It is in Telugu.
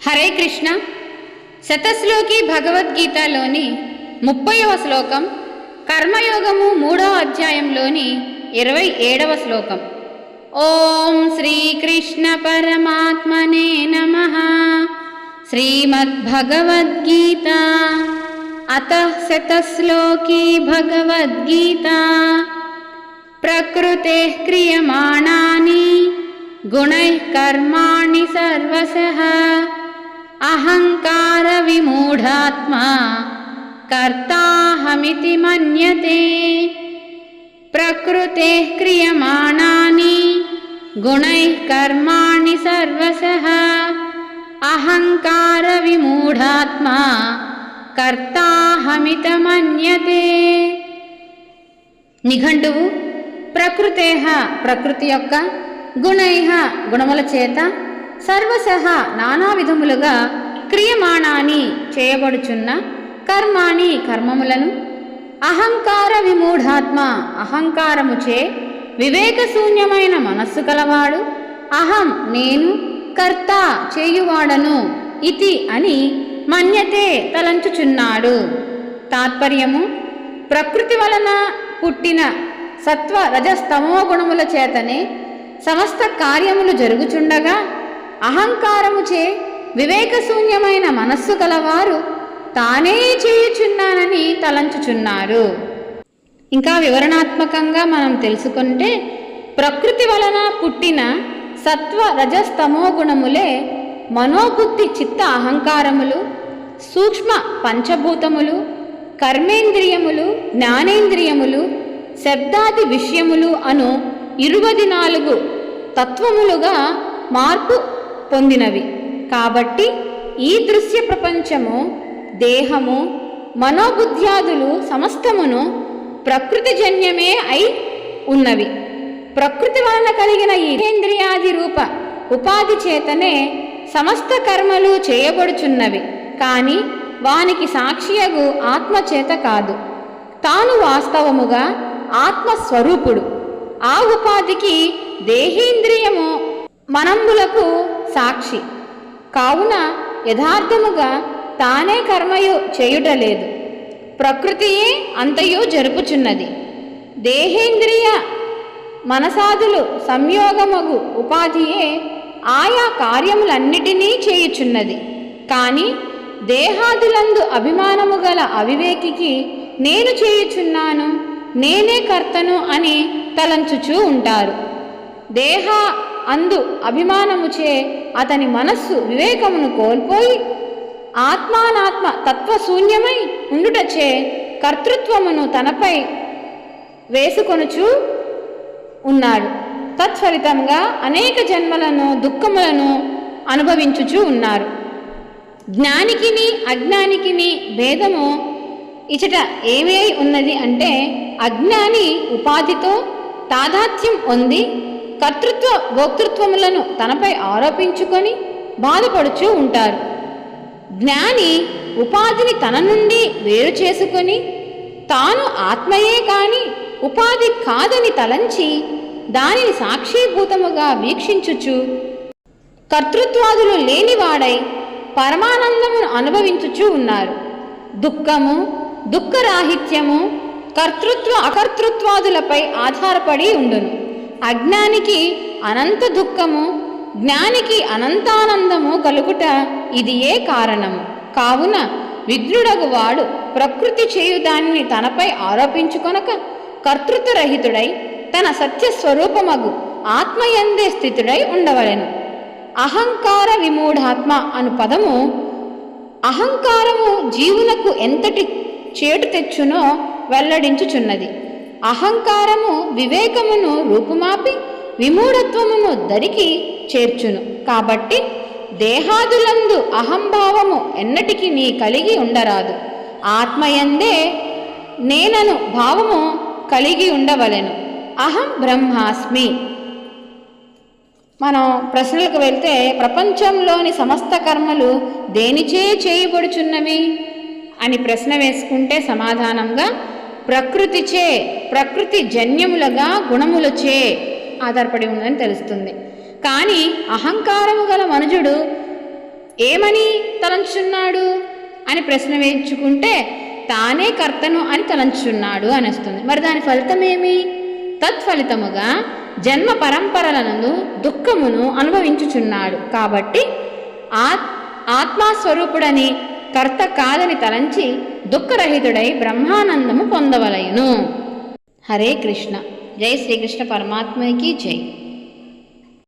హరే కృష్ణ. శతశ్లోకి భగవద్గీతలోని 30వ శ్లోకం, కర్మయోగము 3వ అధ్యాయంలోని 27వ శ్లోకం. ఓం శ్రీకృష్ణ పరమాత్మనే నమః. శ్రీమద్భగవద్గీత అతః శతశ్లోకి భగవద్గీత. ప్రకృతేః క్రియమాణాని గుణైః కర్మాణి సర్వశః అహంకార విమూఢాత్మా కర్తాహమితి మన్యతే. ప్రకృతేః క్రియమాణాని గుణైః కర్మాణి సర్వశః అహంకార విమూఢాత్మా కర్తాహమిత మన్యతే. నిఘంటువు ప్రకృతేః ప్రకృతి యొక్క, గుణైః గుణముల చేత, సర్వశః నానా విధములుగా, క్రియమాణాని చేయబడుచున్న, కర్మాణి కర్మములను, అహంకార విమూఢాత్మ అహంకారముచే వివేకశూన్యమైన మనస్సు కలవాడు, అహం నేను, కర్త చేయువాడను, ఇతి అని మన్యతే తలంచుచున్నాడు. తాత్పర్యము: ప్రకృతి వలన పుట్టిన సత్వ రజస్తమో గుణముల చేతనే సమస్త కార్యములు జరుగుచుండగా, అహంకారముచే వివేకశూన్యమైన మనస్సు కలవారు తానే చేయుచున్నానని తలంచుచున్నారు. ఇంకా వివరణాత్మకంగా మనం తెలుసుకుంటే, ప్రకృతి వలన పుట్టిన సత్వ రజస్తమో గుణములే మనోబుద్ధి చిత్త అహంకారములు, సూక్ష్మ పంచభూతములు, కర్మేంద్రియములు, జ్ఞానేంద్రియములు, శబ్దాది విషయములు అను 24 తత్వములుగా మార్పు పొందినవి. కాబట్టి ఈ దృశ్య ప్రపంచము, దేహము, మనోబుద్ధ్యాదులు సమస్తమును ప్రకృతిజన్యమే అయి ఉన్నవి. ప్రకృతి వలన కలిగిన ఈ ఇంద్రియాది రూప ఉపాధి చేతనే సమస్త కర్మలు చేయబడుచున్నవి. కానీ వానికి సాక్షియగు ఆత్మచేత కాదు. తాను వాస్తవముగా ఆత్మస్వరూపుడు. ఆ ఉపాధికి దేహేంద్రియము మనంబులకు సాక్షి కావున యథార్థముగా తానే కర్మయు చేయుటలేదు. ప్రకృతియే అంతయు జరుపుచున్నది. దేహేంద్రియ మనసాదులు సంయోగమగు ఉపాధియే ఆయా కార్యములన్నిటినీ చేయుచున్నది. కానీ దేహాదులందు అభిమానము గల అవివేకికి నేను చేయుచున్నాను, నేనే కర్తను అని తలంచుచూ ఉంటారు. దేహ అందు అభిమానముచే అతని మనస్సు వివేకమును కోల్పోయి ఆత్మానాత్మ తత్వశూన్యమై ఉండుటచే కర్తృత్వమును తనపై వేసుకొనుచూ ఉన్నాడు. తత్ఫలితంగా అనేక జన్మలను, దుఃఖములను అనుభవించుచూ ఉన్నారు. జ్ఞానికిని అజ్ఞానికిని భేదము ఇచట ఏమై ఉన్నది అంటే, అజ్ఞాని ఉపాధితో తాదాత్మ్యం పొంది కర్తృత్వ భోక్తృత్వములను తనపై ఆరోపించుకొని బాధపడుచూ ఉంటారు. జ్ఞాని ఉపాధిని తన నుండి వేరు చేసుకొని తాను ఆత్మయే కాని ఉపాధి కాదని తలంచి దానిని సాక్షీభూతముగా వీక్షించుచు కర్తృత్వాదులు లేనివాడై పరమానందమును అనుభవించుచూ ఉన్నారు. దుఃఖము, దుఃఖరాహిత్యము కర్తృత్వ అకర్తృత్వాదులపై ఆధారపడి ఉండును. అజ్ఞానికి అనంత దుఃఖము, జ్ఞానికి అనంతానందము కలుగుట ఇదియే కారణము. కావున విఘ్నుడగువాడు ప్రకృతి చేయు దానిని తనపై ఆరోపించుకొనక కర్తృత్వరహితుడై తన సత్యస్వరూపమగు ఆత్మయందే స్థితుడై ఉండవలెను. అహంకార విమూఢాత్మ అను పదము అహంకారము జీవునకు ఎంతటి చేటు తెచ్చునో వెల్లడించుచున్నది. అహంకారము వివేకమును రూపుమాపి విమూఢత్వమును దరికి చేర్చును. కాబట్టి దేహాదులందు అహంభావము ఎన్నటికి నీ కలిగి ఉండరాదు. ఆత్మయందే నేనను భావము కలిగి ఉండవలెను. అహం బ్రహ్మాస్మి. మనం ప్రశ్నలకు వెళ్తే, ప్రపంచంలోని సమస్త కర్మలు దేనిచే చేయబడుచున్నవి అని ప్రశ్న వేసుకుంటే సమాధానంగా ప్రకృతిచే, ప్రకృతి జన్యములుగా గుణములచే ఆధారపడి ఉందని తెలుస్తుంది. కానీ అహంకారము గల మనుజుడు ఏమని తలంచున్నాడు అని ప్రశ్న వేయించుకుంటే తానే కర్తను అని తలంచున్నాడు అని వస్తుంది. మరి దాని ఫలితమేమి? తత్ఫలితముగా జన్మ పరంపరలను దుఃఖమును అనుభవించుచున్నాడు. కాబట్టి ఆత్మస్వరూపుడని కర్త కాదని తలంచి దుఃఖరహితుడై బ్రహ్మానందము పొందవలయును. హరే కృష్ణ. జై శ్రీకృష్ణ పరమాత్మకి జై.